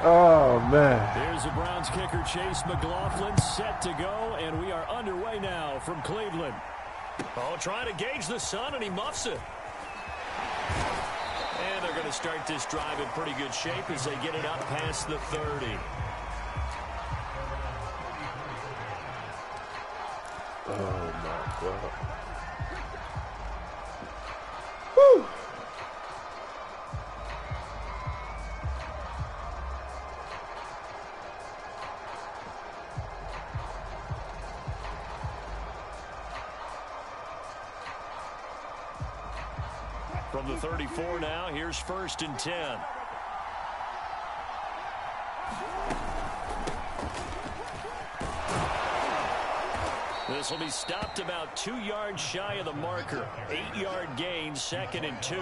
Oh, man. Here's the Browns kicker, Chase McLaughlin, set to go, and we are underway now from Cleveland. Oh, trying to gauge the sun, and he muffs it. And they're going to start this drive in pretty good shape as they get it up past the 30. Oh, my God. Woo! From the 34 now, here's 1st and 10. This will be stopped about 2 yards shy of the marker. 8-yard gain, 2nd and 2.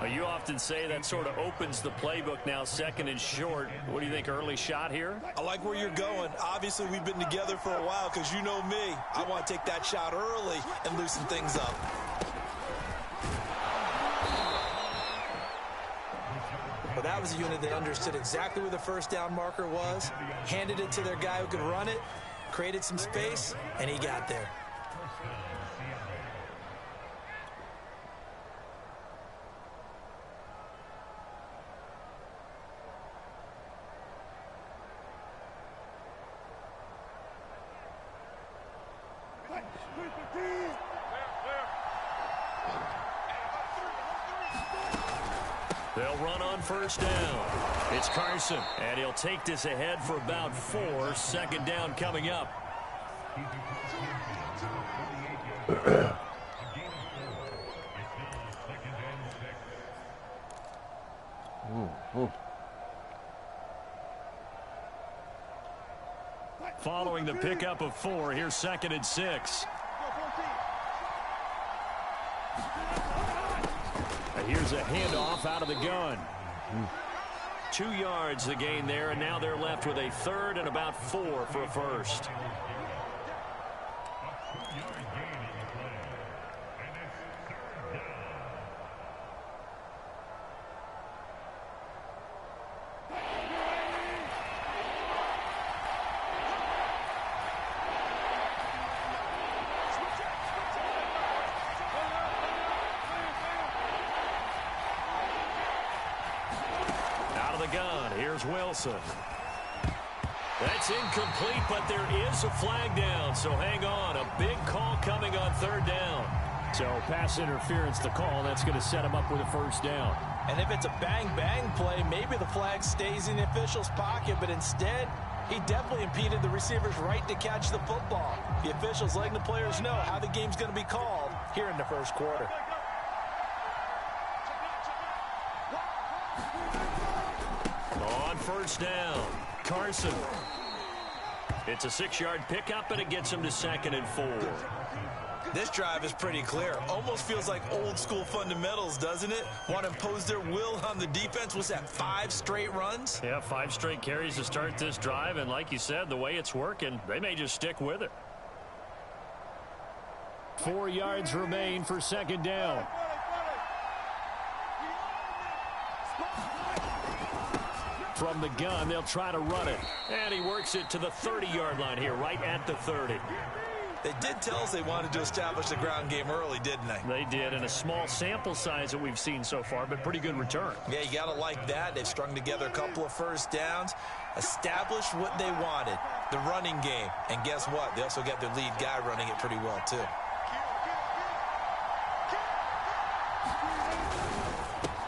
Well, you often say that sort of opens the playbook now, 2nd and short. What do you think, early shot here? I like where you're going. Obviously, we've been together for a while because you know me. I want to take that shot early and loosen things up. Well, that was a unit that understood exactly where the first down marker was, handed it to their guy who could run it, created some space, and he got there. They'll run on 1st down. It's Carson, and he'll take this ahead for about 4. 2nd down coming up. Following the pickup of 4, here's 2nd and 6. Here's a handoff out of the gun. 2 yards the gain there, and now they're left with a 3rd and about 4 for a first. Here's Wilson. That's incomplete, but there is a flag down, so hang on. A big call coming on 3rd down. So pass interference, the call. That's going to set him up with a 1st down. And if it's a bang-bang play, maybe the flag stays in the official's pocket, but instead, he definitely impeded the receiver's right to catch the football. The officials letting the players know how the game's going to be called here in the 1st quarter. On 1st down, Carson. It's a 6-yard pickup, and it gets him to 2nd and 4. This drive is pretty clear. Almost feels like old-school fundamentals, doesn't it? Want to impose their will on the defense. Was that 5 straight runs? Yeah, 5 straight carries to start this drive, and like you said, the way it's working, they may just stick with it. 4 yards remain for 2nd down. From the gun, they'll try to run it. And he works it to the 30-yard line here, right at the 30. They did tell us they wanted to establish the ground game early, didn't they? They did, and a small sample size that we've seen so far, but pretty good return. Yeah, you got to like that. They've strung together a couple of 1st downs, established what they wanted, the running game. And guess what? They also got their lead guy running it pretty well, too.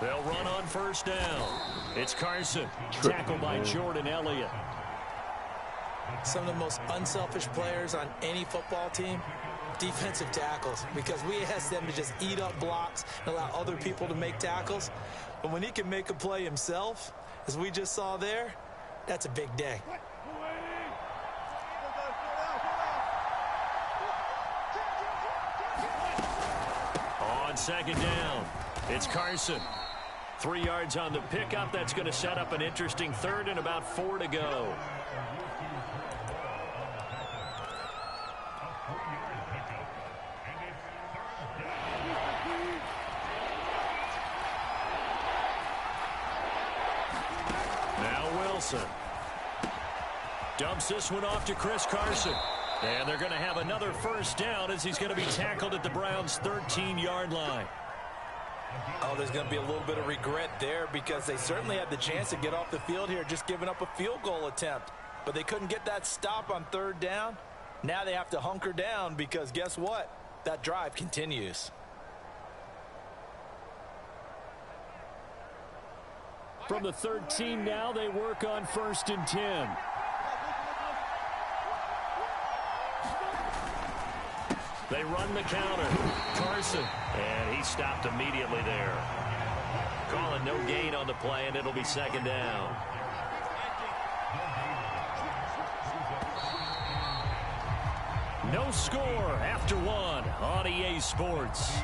They'll run on 1st down. It's Carson, tackled by Jordan Elliott. Some of the most unselfish players on any football team, defensive tackles, because we ask them to just eat up blocks and allow other people to make tackles. But when he can make a play himself, as we just saw there, that's a big day. On 2nd down, it's Carson. 3 yards on the pickup. That's going to set up an interesting 3rd and about 4 to go. Wilson. Dumps this one off to Chris Carson. And they're going to have another first down as he's going to be tackled at the Browns' 13-yard line. Oh, there's going to be a little bit of regret there because they certainly had the chance to get off the field here, just giving up a field goal attempt. But they couldn't get that stop on third down. Now they have to hunker down because guess what? That drive continues. From the 13 now, they work on 1st and 10. They run the counter. Carson. And he stopped immediately there. Calling no gain on the play, and it'll be 2nd down. No score after 1 on EA Sports.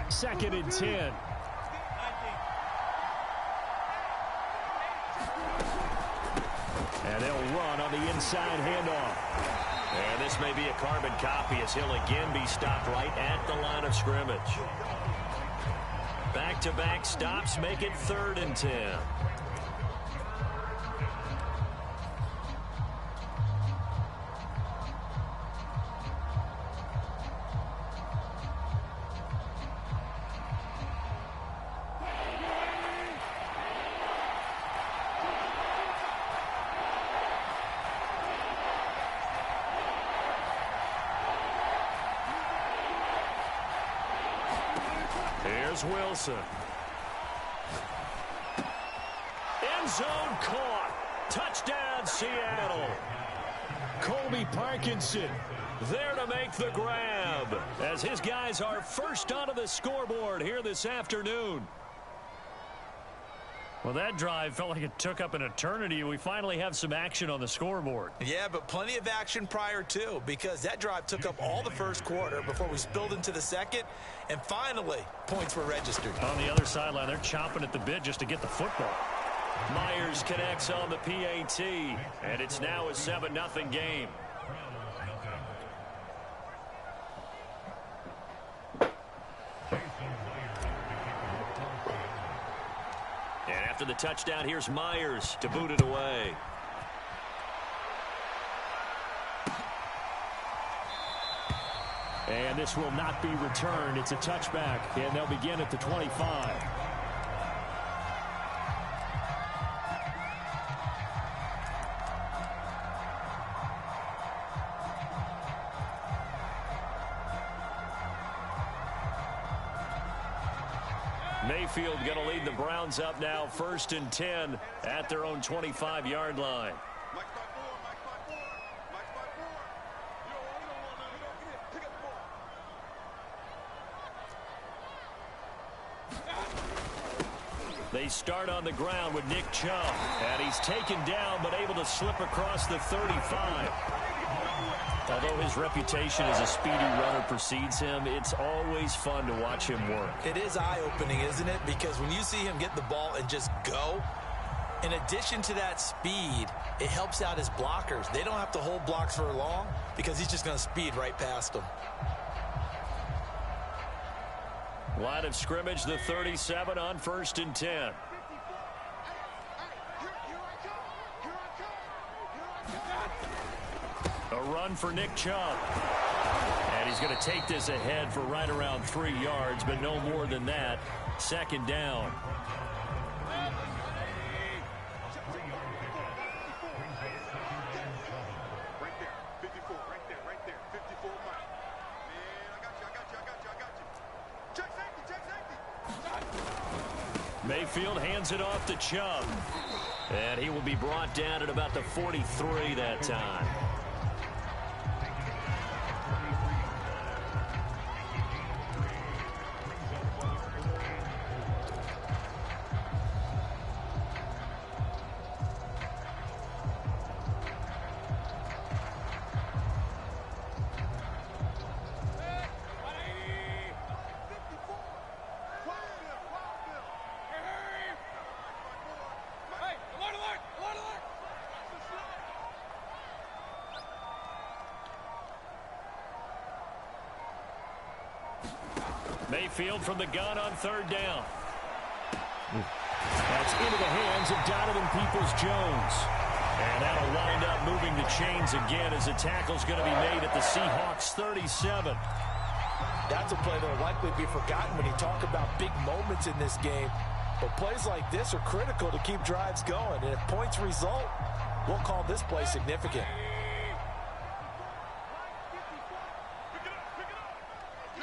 Second and 10. And they'll run on the inside handoff. And this may be a carbon copy as he'll again be stopped right at the line of scrimmage. Back-to-back stops make it 3rd and 10. Here's Wilson. End zone caught. Touchdown, Seattle. Colby Parkinson there to make the grab as his guys are first onto the scoreboard here this afternoon. Well, that drive felt like it took up an eternity. We finally have some action on the scoreboard. Yeah, but plenty of action prior to, because that drive took up all the first quarter before we spilled into the second, and finally, points were registered. On the other sideline, they're chomping at the bit just to get the football. Myers connects on the PAT, and it's now a 7-0 game. And after the touchdown, here's Myers to boot it away. And this will not be returned. It's a touchback, and they'll begin at the 25. Mayfield going to lead the Browns up now, 1st and 10 at their own 25-yard line. They start on the ground with Nick Chubb, and he's taken down but able to slip across the 35. Although his reputation as a speedy runner precedes him, it's always fun to watch him work. It is eye-opening, isn't it? Because when you see him get the ball and just go, in addition to that speed, it helps out his blockers. They don't have to hold blocks for long because he's just going to speed right past them. Line of scrimmage, the 37 on 1st and 10. A run for Nick Chubb. And he's going to take this ahead for right around 3 yards, but no more than that. 2nd down. Mayfield hands it off to Chubb. And he will be brought down at about the 43 that time. Mayfield from the gun on third down. That's into the hands of Donovan Peoples-Jones. And that'll wind up moving the chains again as the tackle's going to be made at the Seahawks 37. That's a play that will likely be forgotten when you talk about big moments in this game. But plays like this are critical to keep drives going. And if points result, we'll call this play significant.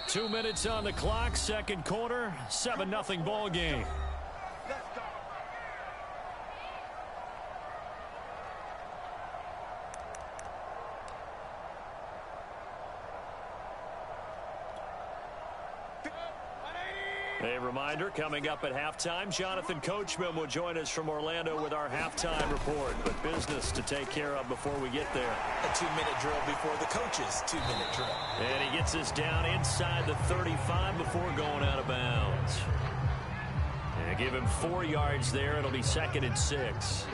Two minutes on the clock, second quarter, 7-0 ball game. A reminder, coming up at halftime, Jonathan Coachman will join us from Orlando with our halftime report. But business to take care of before we get there. A 2-minute drill before the coach's 2-minute drill. And he gets us down inside the 35 before going out of bounds. And give him 4 yards there. It'll be 2nd and 6.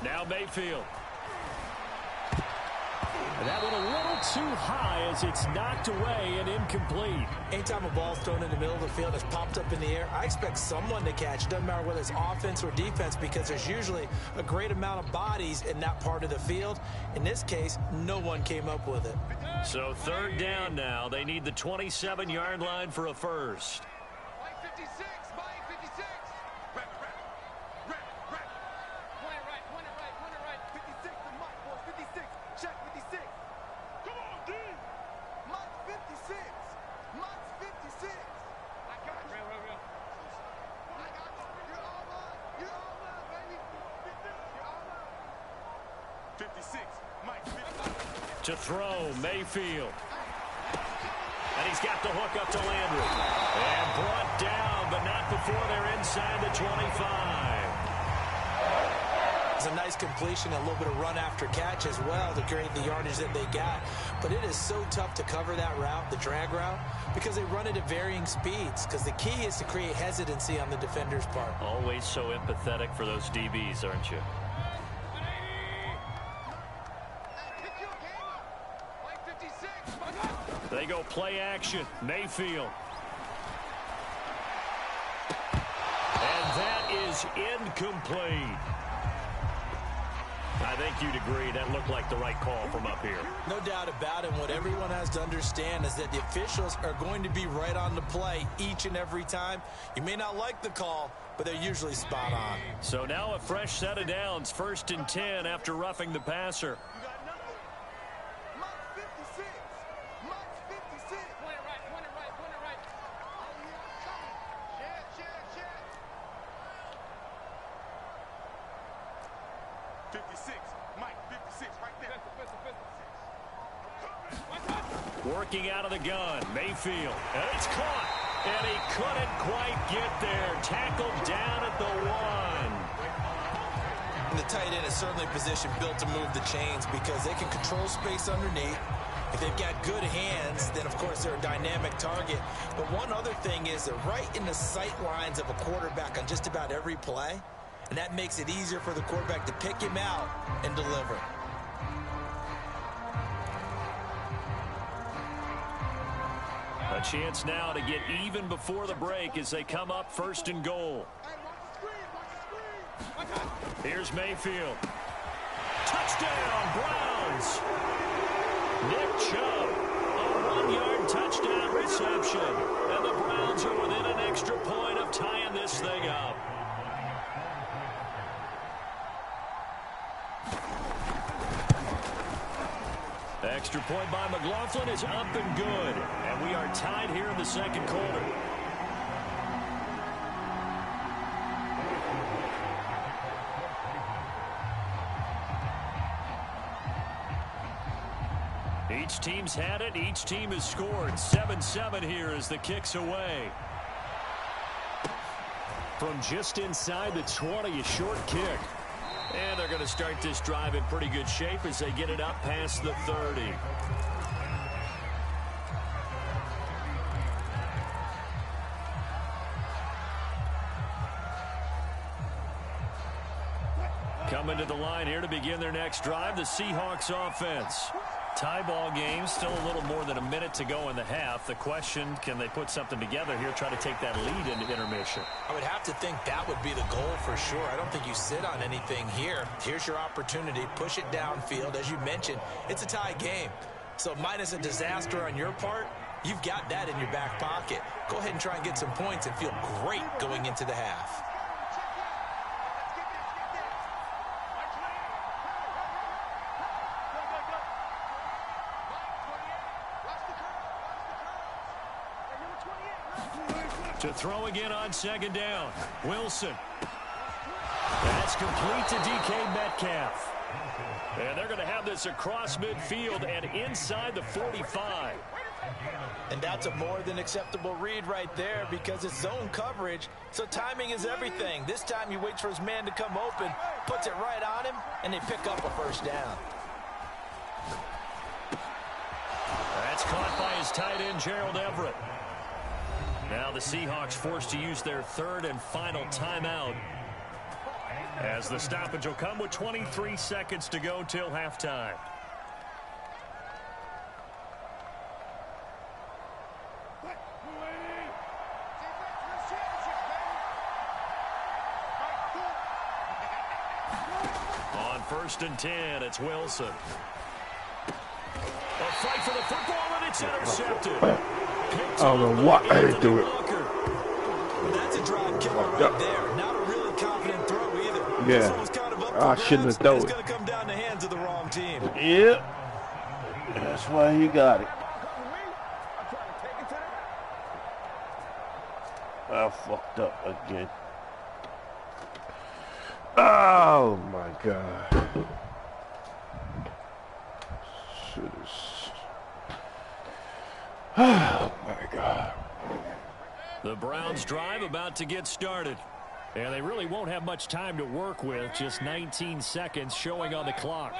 Now Mayfield. That one a little too high as it's knocked away and incomplete. Anytime a ball's thrown in the middle of the field, it's popped up in the air, I expect someone to catch. It doesn't matter whether it's offense or defense because there's usually a great amount of bodies in that part of the field. In this case, no one came up with it. So third down now. They need the 27-yard line for a first. To throw, Mayfield. And he's got the hook up to Landry. And brought down, but not before they're inside the 25. It's a nice completion, a little bit of run after catch as well to create the yardage that they got. But it is so tough to cover that route, the drag route, because they run it at varying speeds. Because the key is to create hesitancy on the defender's part. Always so empathetic for those DBs, aren't you? They go play action. Mayfield. And that is incomplete. I think you'd agree that looked like the right call from up here. No doubt about it. What everyone has to understand is that the officials are going to be right on the play each and every time. You may not like the call, but they're usually spot on. So now a fresh set of downs. 1st and 10 after roughing the passer. Working out of the gun, Mayfield, and it's caught, and he couldn't quite get there. Tackled down at the 1. And the tight end is certainly a position built to move the chains because they can control space underneath. If they've got good hands, then of course they're a dynamic target. But one other thing is they're right in the sight lines of a quarterback on just about every play, and that makes it easier for the quarterback to pick him out and deliver. A chance now to get even before the break as they come up 1st and goal. Here's Mayfield. Touchdown, Browns. Nick Chubb, a 1-yard touchdown reception. And the Browns are within an extra point of tying this thing up. Extra point by McLaughlin is up and good. And we are tied here in the second quarter. Each team's had it. Each team has scored. 7-7 here as the kick's away. From just inside the 20, a short kick. And they're going to start this drive in pretty good shape as they get it up past the 30. Coming to the line here to begin their next drive, the Seahawks offense. Tie ball game, still a little more than a minute to go in the half. The question, can they put something together here, try to take that lead into intermission? I would have to think that would be the goal for sure. I don't think you sit on anything here. Here's your opportunity. Push it downfield. As you mentioned, it's a tie game. So minus a disaster on your part, you've got that in your back pocket. Go ahead and try and get some points and feel great going into the half. To throw again on second down. Wilson. That's complete to DK Metcalf. And they're going to have this across midfield and inside the 45. And that's a more than acceptable read right there because it's zone coverage, so timing is everything. This time he waits for his man to come open, puts it right on him, and they pick up a first down. That's caught by his tight end, Gerald Everett. Now the Seahawks forced to use their third and final timeout as the stoppage will come with 23 seconds to go till halftime. On 1st and 10, it's Wilson. A fight for the football, and it's intercepted. I don't know why I didn't do it. That's a drive killer right there. Not a really confident throw either. Yeah. Kind of I shouldn't have thrown it. It's going to come down the hands of the wrong team. Yep. That's why he got it. I fucked up again. Oh my God. Oh my God. The Browns drive about to get started. And they really won't have much time to work with. Just 19 seconds showing on the clock.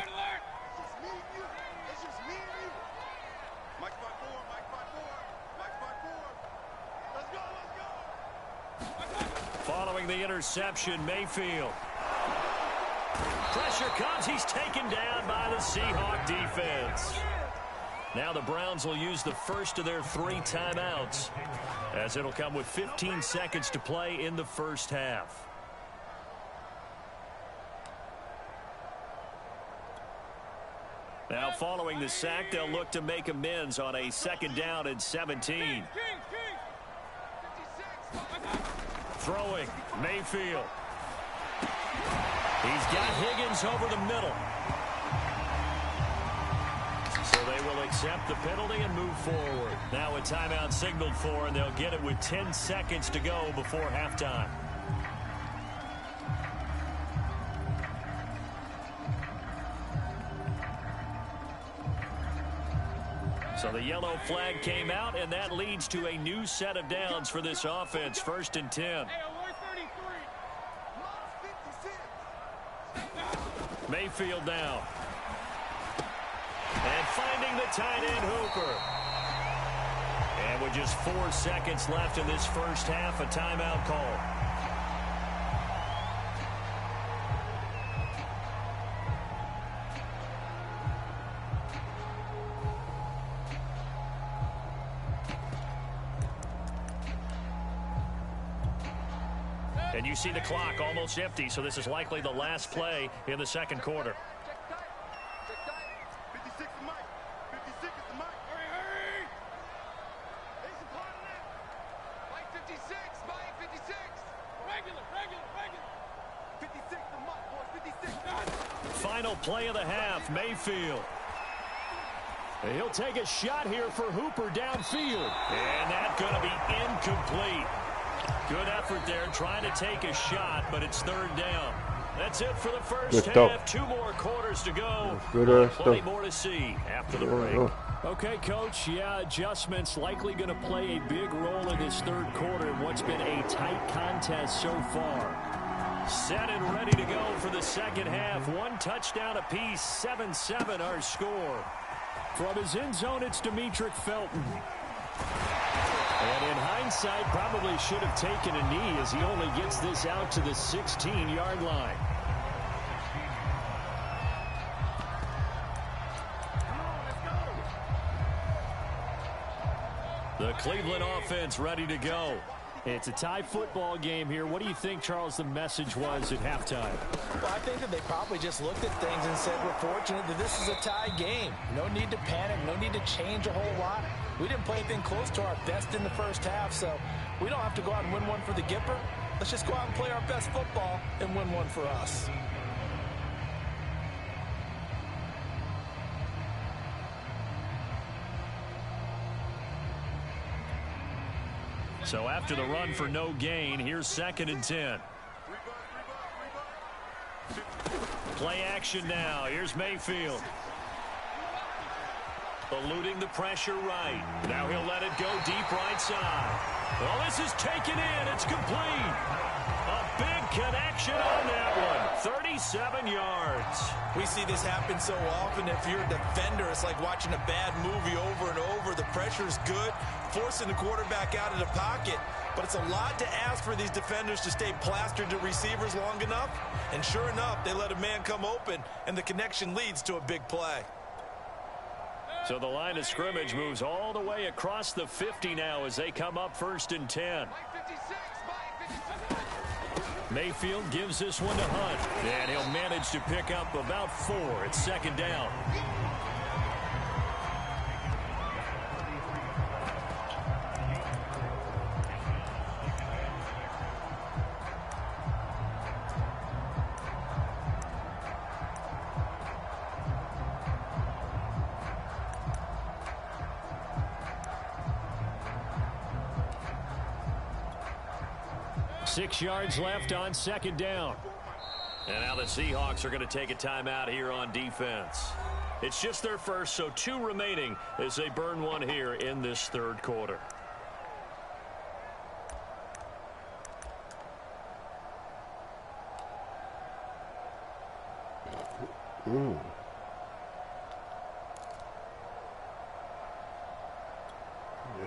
Following the interception, Mayfield. Pressure comes. He's taken down by the Seahawk defense. Now the Browns will use the first of their 3 timeouts, as it'll come with 15 seconds to play in the first half. Now following the sack, they'll look to make amends on a 2nd down and 17. Throwing, Mayfield. He's got Higgins over the middle. So they will accept the penalty and move forward. Now a timeout signaled for, and they'll get it with 10 seconds to go before halftime. So the yellow flag came out, and that leads to a new set of downs for this offense. 1st and 10. Mayfield down. And finding the tight end, Hooper. And with just 4 seconds left in this first half, a timeout call. And you see the clock almost empty, so this is likely the last play in the 2nd quarter. Final play of the half, Mayfield. He'll take a shot here for Hooper downfield. And that's going to be incomplete. Good effort there trying to take a shot, but it's 3rd down. That's it for the first half. 2 more quarters to go. Plenty more to see after the break. Okay, Coach, yeah, adjustments likely going to play a big role in this 3rd quarter in what's been a tight contest so far. Set and ready to go for the second half. One touchdown apiece, 7-7 our score. From his end zone, it's Demetric Felton. And in hindsight, probably should have taken a knee as he only gets this out to the 16-yard line. The Cleveland offense ready to go. It's a tie football game here. What do you think, Charles, the message was at halftime? Well, I think that they probably just looked at things and said, we're fortunate that this is a tie game. No need to panic. No need to change a whole lot. We didn't play anything close to our best in the first half, so we don't have to go out and win one for the Gipper. Let's just go out and play our best football and win one for us. So after the run for no gain, here's 2nd and 10. Play action now. Here's Mayfield. Eluding the pressure right. Now he'll let it go deep right side. Well, this is taken in. It's complete. A big connection on that one. 37 yards. We see this happen so often. If you're a defender, it's like watching a bad movie over and over. The pressure's good, forcing the quarterback out of the pocket. But it's a lot to ask for these defenders to stay plastered to receivers long enough. And sure enough, they let a man come open, and the connection leads to a big play. So the line of scrimmage moves all the way across the 50 now as they come up 1st and 10. Mayfield gives this one to Hunt, and he'll manage to pick up about 4. It's 2nd down. Six yards left on 2nd down. And now the Seahawks are going to take a timeout here on defense. It's just their first, so 2 remaining as they burn one here in this 3rd quarter. Ooh.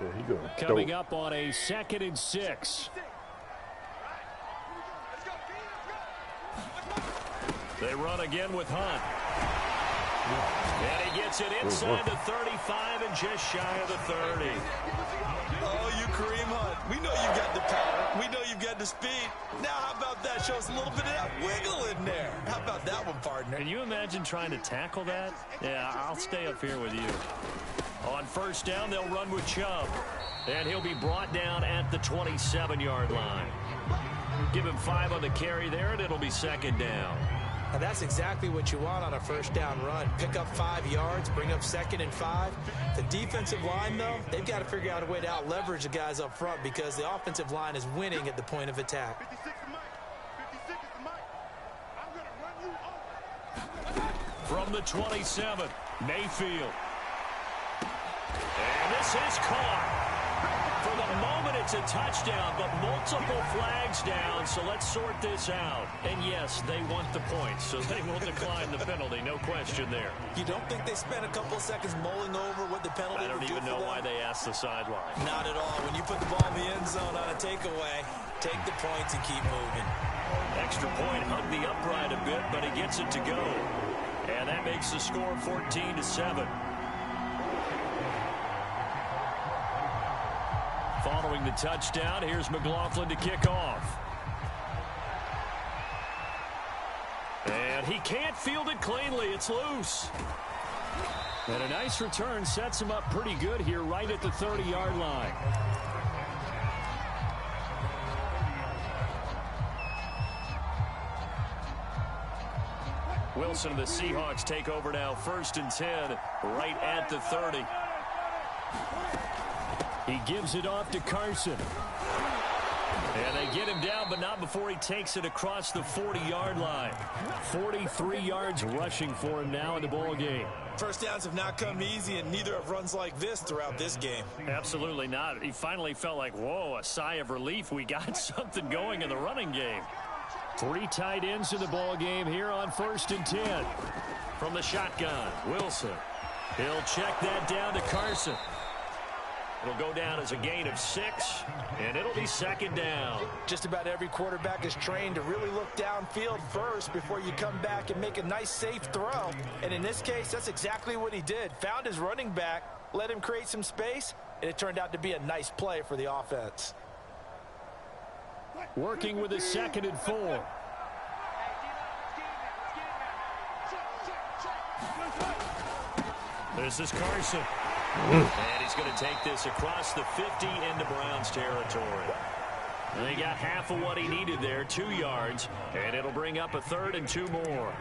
Yeah, he going coming up on a 2nd and 6. They run again with Hunt. And he gets it inside the 35 and just shy of the 30. Oh, you Kareem Hunt. We know you've got the power. We know you've got the speed. Now how about that? Show us a little bit of that wiggle in there. How about that one, partner? Can you imagine trying to tackle that? Yeah, I'll stay up here with you. On 1st down, they'll run with Chubb. And he'll be brought down at the 27-yard line. Give him 5 on the carry there, and it'll be 2nd down. Now that's exactly what you want on a 1st down run. Pick up 5 yards, bring up 2nd and 5. The defensive line, though, they've got to figure out a way to out-leverage the guys up front because the offensive line is winning at the point of attack. From the 27, Mayfield. And this is caught. For the moment, it's a touchdown, but multiple flags down, so let's sort this out. And yes, they want the points, so they will decline the penalty, no question there. You don't think they spent a couple of seconds mulling over what the penalty would do for them? I don't even know why they asked the sideline. Not at all. When you put the ball in the end zone on a takeaway, take the points and keep moving. Extra point hugged the upright a bit, but he gets it to go. And that makes the score 14-7. Following the touchdown, here's McLaughlin to kick off. And he can't field it cleanly. It's loose. And a nice return sets him up pretty good here right at the 30-yard line. Wilson and the Seahawks take over now 1st and 10 right at the 30. He gives it off to Carson. And they get him down, but not before he takes it across the 40-yard line. 43 yards rushing for him now in the ball game. First downs have not come easy, and neither have runs like this throughout this game. Absolutely not. He finally felt like, whoa, a sigh of relief. We got something going in the running game. Three tight ends in the ball game here on 1st and 10. From the shotgun, Wilson. He'll check that down to Carson. It'll go down as a gain of 6, and it'll be 2nd down. Just about every quarterback is trained to really look downfield first before you come back and make a nice, safe throw. And in this case, that's exactly what he did. Found his running back, let him create some space, and it turned out to be a nice play for the offense. Working with a 2nd and 4. This is Carson. And he's going to take this across the 50 into Browns territory. And he got half of what he needed there, 2 yards, and it'll bring up a 3rd and 2 more.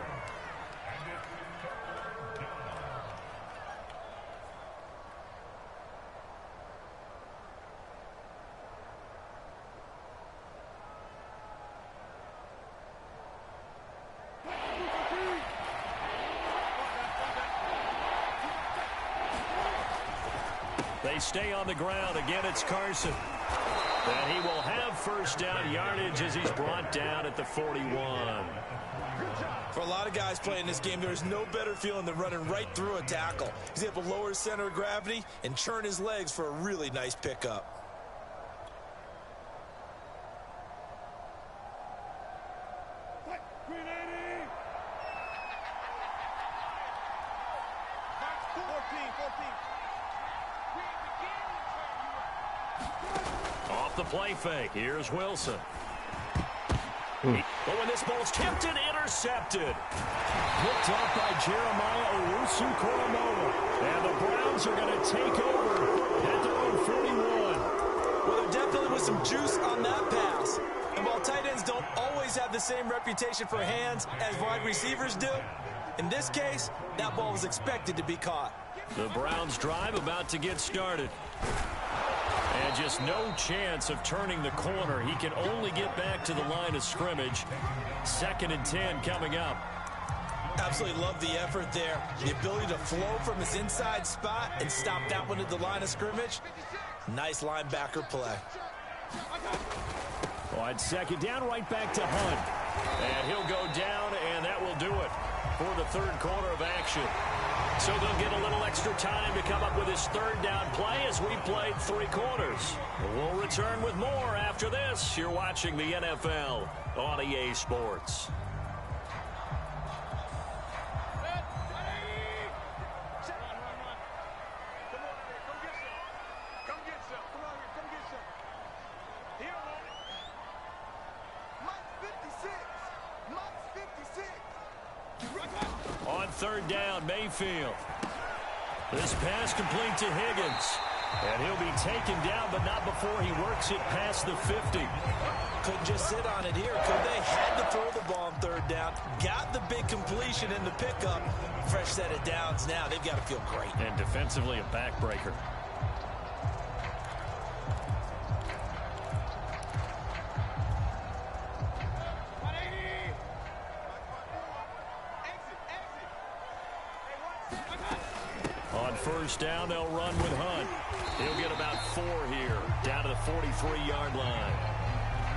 They stay on the ground. Again, it's Carson. And he will have 1st down yardage as he's brought down at the 41. For a lot of guys playing this game, there's no better feeling than running right through a tackle. He's able to lower his center of gravity and churn his legs for a really nice pickup. Off the play fake, here's Wilson. But when this ball's tipped and intercepted. Picked off by Jeremiah Owusu-Koramoah. And the Browns are going to take over at their own 41. Well, there definitely was some juice on that pass. And while tight ends don't always have the same reputation for hands as wide receivers do, in this case, that ball was expected to be caught. The Browns drive about to get started. And just no chance of turning the corner. He can only get back to the line of scrimmage. 2nd and 10 coming up. Absolutely love the effort there. The ability to flow from his inside spot and stop that one at the line of scrimmage. Nice linebacker play. On 2nd down, right back to Hunt. And he'll go down, and that will do it for the 3rd quarter of action. So they'll get a little extra time to come up with his 3rd down play as we played 3 quarters. We'll return with more after this. You're watching the NFL on EA Sports. On 3rd down, Mayfield. This pass complete to Higgins. And he'll be taken down, but not before he works it past the 50. Couldn't just sit on it here, could they? Had to throw the ball on 3rd down. Got the big completion in the pickup. Fresh set of downs now. They've got to feel great. And defensively, a backbreaker. On 1st down, they'll run with Hunt. He'll get about 4 here, down to the 43-yard line.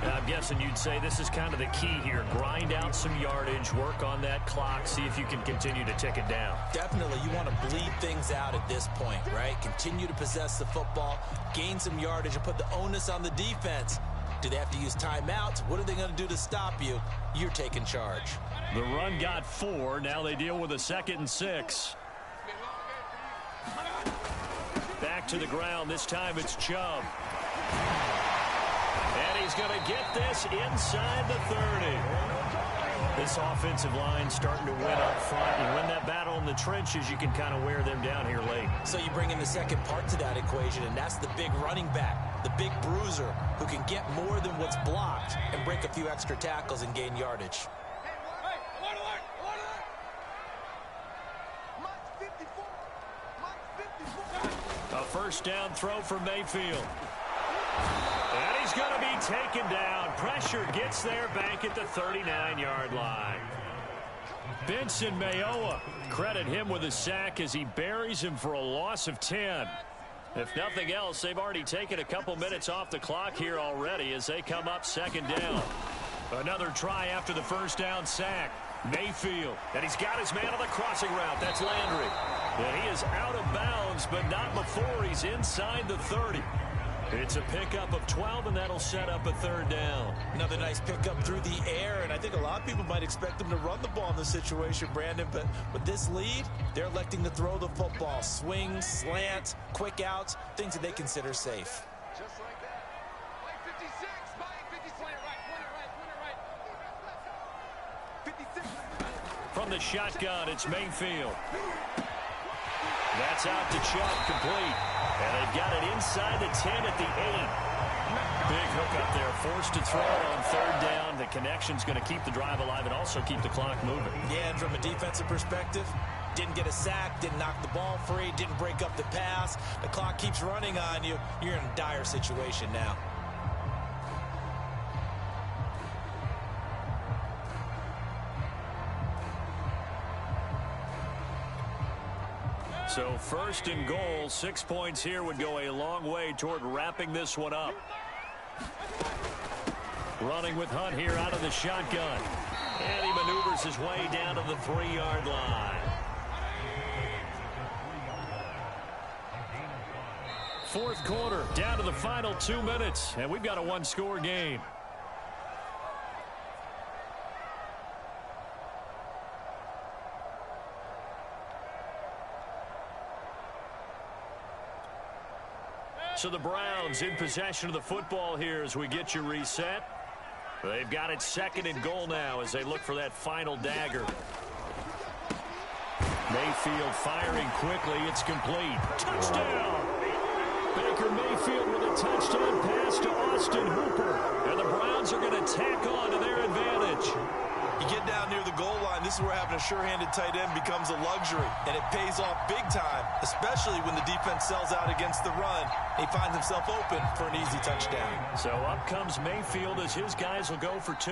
Now, I'm guessing you'd say this is kind of the key here. Grind out some yardage, work on that clock, see if you can continue to tick it down. Definitely, you want to bleed things out at this point, right? Continue to possess the football, gain some yardage, and put the onus on the defense. Do they have to use timeouts? What are they going to do to stop you? You're taking charge. The run got 4. Now they deal with a 2nd and 6. Back to the ground. This time it's Chubb. And he's going to get this inside the 30. This offensive line starting to win up front. You win that battle in the trenches, you can kind of wear them down here late. So you bring in the second part to that equation, and that's the big running back, the big bruiser, who can get more than what's blocked and break a few extra tackles and gain yardage. A 1st down throw for Mayfield. And he's going to be taken down. Pressure gets there back at the 39-yard line. Benson Mayowa, credit him with a sack as he buries him for a loss of 10. If nothing else, they've already taken a couple minutes off the clock here already as they come up 2nd down. Another try after the first down sack. Mayfield, and he's got his man on the crossing route. That's Landry. And he is out of bounds, but not before he's inside the 30. It's a pickup of 12, and that'll set up a third down. Another nice pickup through the air, and I think a lot of people might expect them to run the ball in this situation, Brandon, but with this lead, they're electing to throw the football. Swings, slants, quick outs, things that they consider safe. Just like that. Mike 56, Mike 50 slant right, corner right. 56. From the shotgun, it's Mayfield. That's out to Chubb, complete. And they've got it inside the 10 at the 8. Big hook up there, forced to throw on third down. The connection's going to keep the drive alive and also keep the clock moving. Yeah, and from a defensive perspective, didn't get a sack, didn't knock the ball free, didn't break up the pass. The clock keeps running on you. You're in a dire situation now. So first and goal, 6 points here would go a long way toward wrapping this one up. Running with Hunt here out of the shotgun. And he maneuvers his way down to the 3-yard line. Fourth quarter, down to the final 2 minutes, and we've got a one-score game. So the Browns in possession of the football here as we get you reset. They've got it second and goal now as they look for that final dagger. Mayfield firing quickly. It's complete. Touchdown! Baker Mayfield with a touchdown pass to Austin Hooper. And the Browns are going to tack on to their advantage. You get down near the goal line, this is where having a sure-handed tight end becomes a luxury, and it pays off big time, especially when the defense sells out against the run. He finds himself open for an easy touchdown. So up comes Mayfield as his guys will go for 2.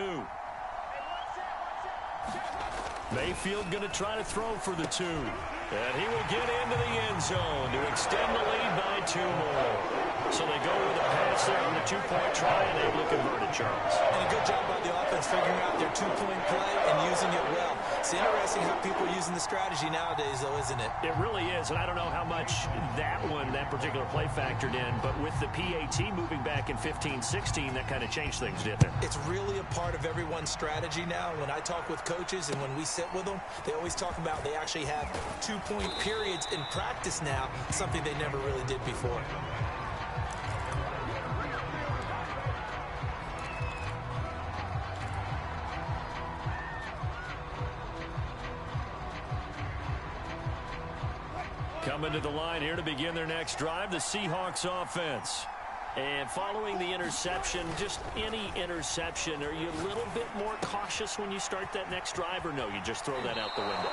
Mayfield going to try to throw for the 2. And he will get into the end zone to extend the lead by 2 more. So they go with a pass there on the 2-point try, and able to convert it, Charles. And a good job by the offense figuring out their 2-point play and using it well. It's interesting how people are using the strategy nowadays, though, isn't it? It really is, and I don't know how much that particular play factored in, but with the PAT moving back in 15-16, that kind of changed things, didn't it? It's really a part of everyone's strategy now. When I talk with coaches and when we sit with them, they always talk about they actually have 2-point periods in practice now, something they never really did before. Coming to the line here to begin their next drive, the Seahawks offense. And following the interception, just any interception, are you a little bit more cautious when you start that next drive, or no, you just throw that out the window?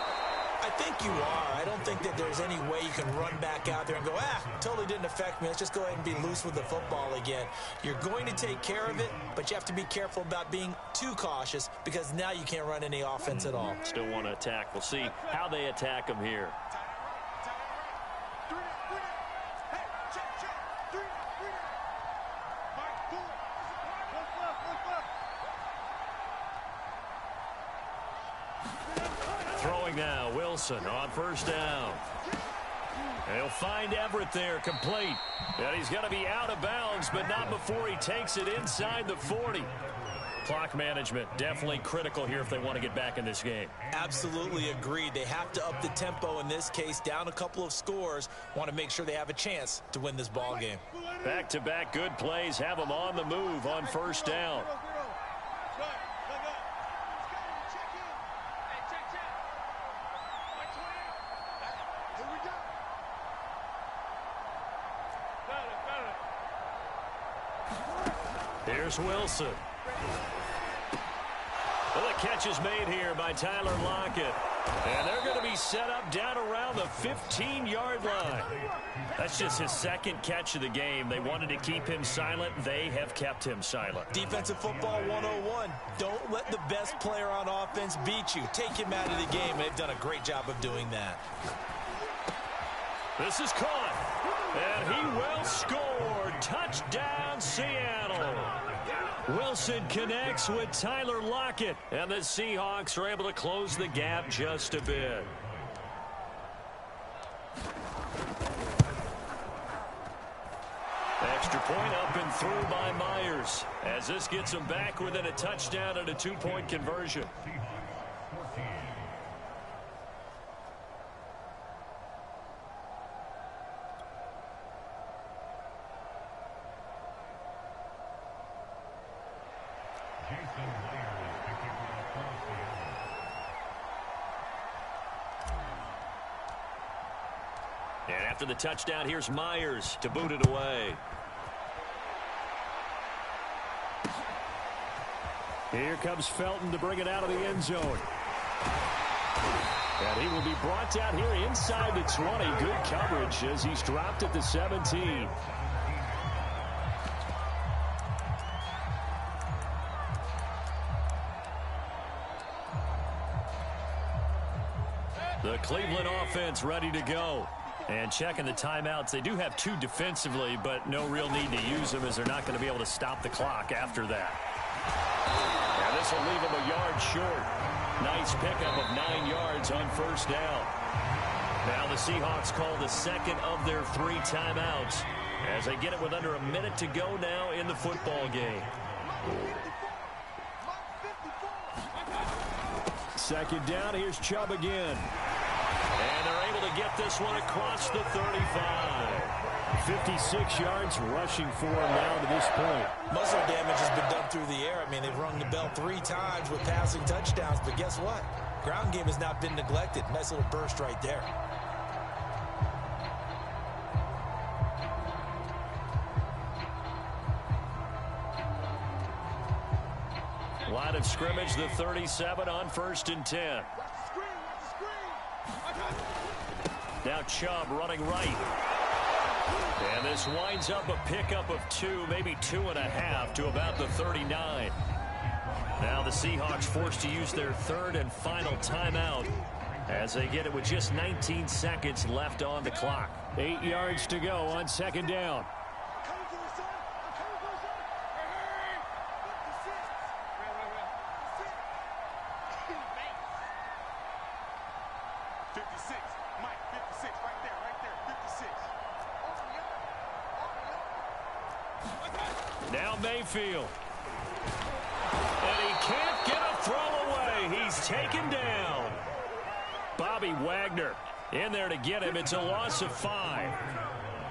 I think you are. I don't think that there's any way you can run back out there and go, totally didn't affect me. Let's just go ahead and be loose with the football again. You're going to take care of it, but you have to be careful about being too cautious because now you can't run any offense at all. Still want to attack. We'll see how they attack them here. Throwing now, Wilson on first down. He'll find Everett there, complete. And he's going to be out of bounds, but not before he takes it inside the 40. Clock management definitely critical here if they want to get back in this game. Absolutely agreed. They have to up the tempo in this case, down a couple of scores. Want to make sure they have a chance to win this ball game. Back-to-back good plays have them on the move on first down. Here's Wilson. Well, the catch is made here by Tyler Lockett. And they're going to be set up down around the 15-yard line. That's just his second catch of the game. They wanted to keep him silent. They have kept him silent. Defensive football 101. Don't let the best player on offense beat you. Take him out of the game. They've done a great job of doing that. This is caught. And he will score. Touchdown, Seattle. Wilson connects with Tyler Lockett. And the Seahawks are able to close the gap just a bit. Extra point up and through by Myers, as this gets him back within a touchdown and a two-point conversion. And after the touchdown, here's Myers to boot it away. Here comes Felton to bring it out of the end zone. And he will be brought down here inside the 20. Good coverage as he's dropped at the 17. The Cleveland offense ready to go. And checking the timeouts, they do have two defensively, but no real need to use them as they're not going to be able to stop the clock after that. And this will leave them a yard short. Nice pickup of 9 yards on first down. Now the Seahawks call the second of their 3 timeouts as they get it with under a minute to go now in the football game. Second down, here's Chubb again. And they're able to get this one across the 35. 56 yards rushing for him now to this point. Most of the damage has been done through the air. I mean, they've rung the bell 3 times with passing touchdowns, but guess what? Ground game has not been neglected. Nice little burst right there. Line of scrimmage, the 37 on 1st and 10. Now Chubb running right. And this winds up a pickup of 2, maybe 2.5 to about the 39. Now the Seahawks forced to use their 3rd and final timeout as they get it with just 19 seconds left on the clock. 8 yards to go on 2nd down. Now Mayfield. And he can't get a throw away. He's taken down. Bobby Wagner in there to get him. It's a loss of 5.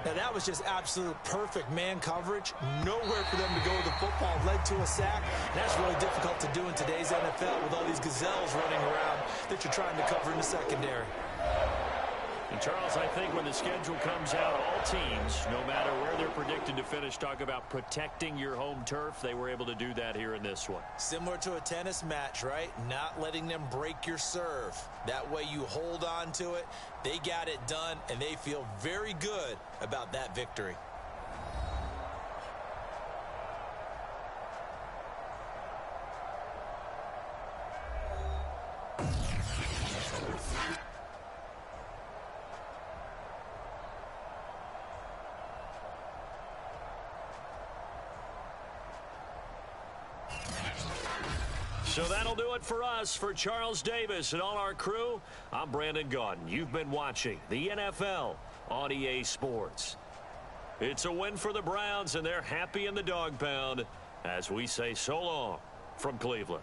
Now that was just absolute perfect man coverage. Nowhere for them to go with the football. Led to a sack. And that's really difficult to do in today's NFL with all these gazelles running around that you're trying to cover in the secondary. And Charles, I think when the schedule comes out, all teams, no matter where they're predicted to finish, talk about protecting your home turf. They were able to do that here in this one. Similar to a tennis match, right? Not letting them break your serve. That way you hold on to it. They got it done, and they feel very good about that victory. So that'll do it for us. For Charles Davis and all our crew, I'm Brandon Gaudin. You've been watching the NFL on EA Sports. It's a win for the Browns, and they're happy in the dog pound as we say so long from Cleveland.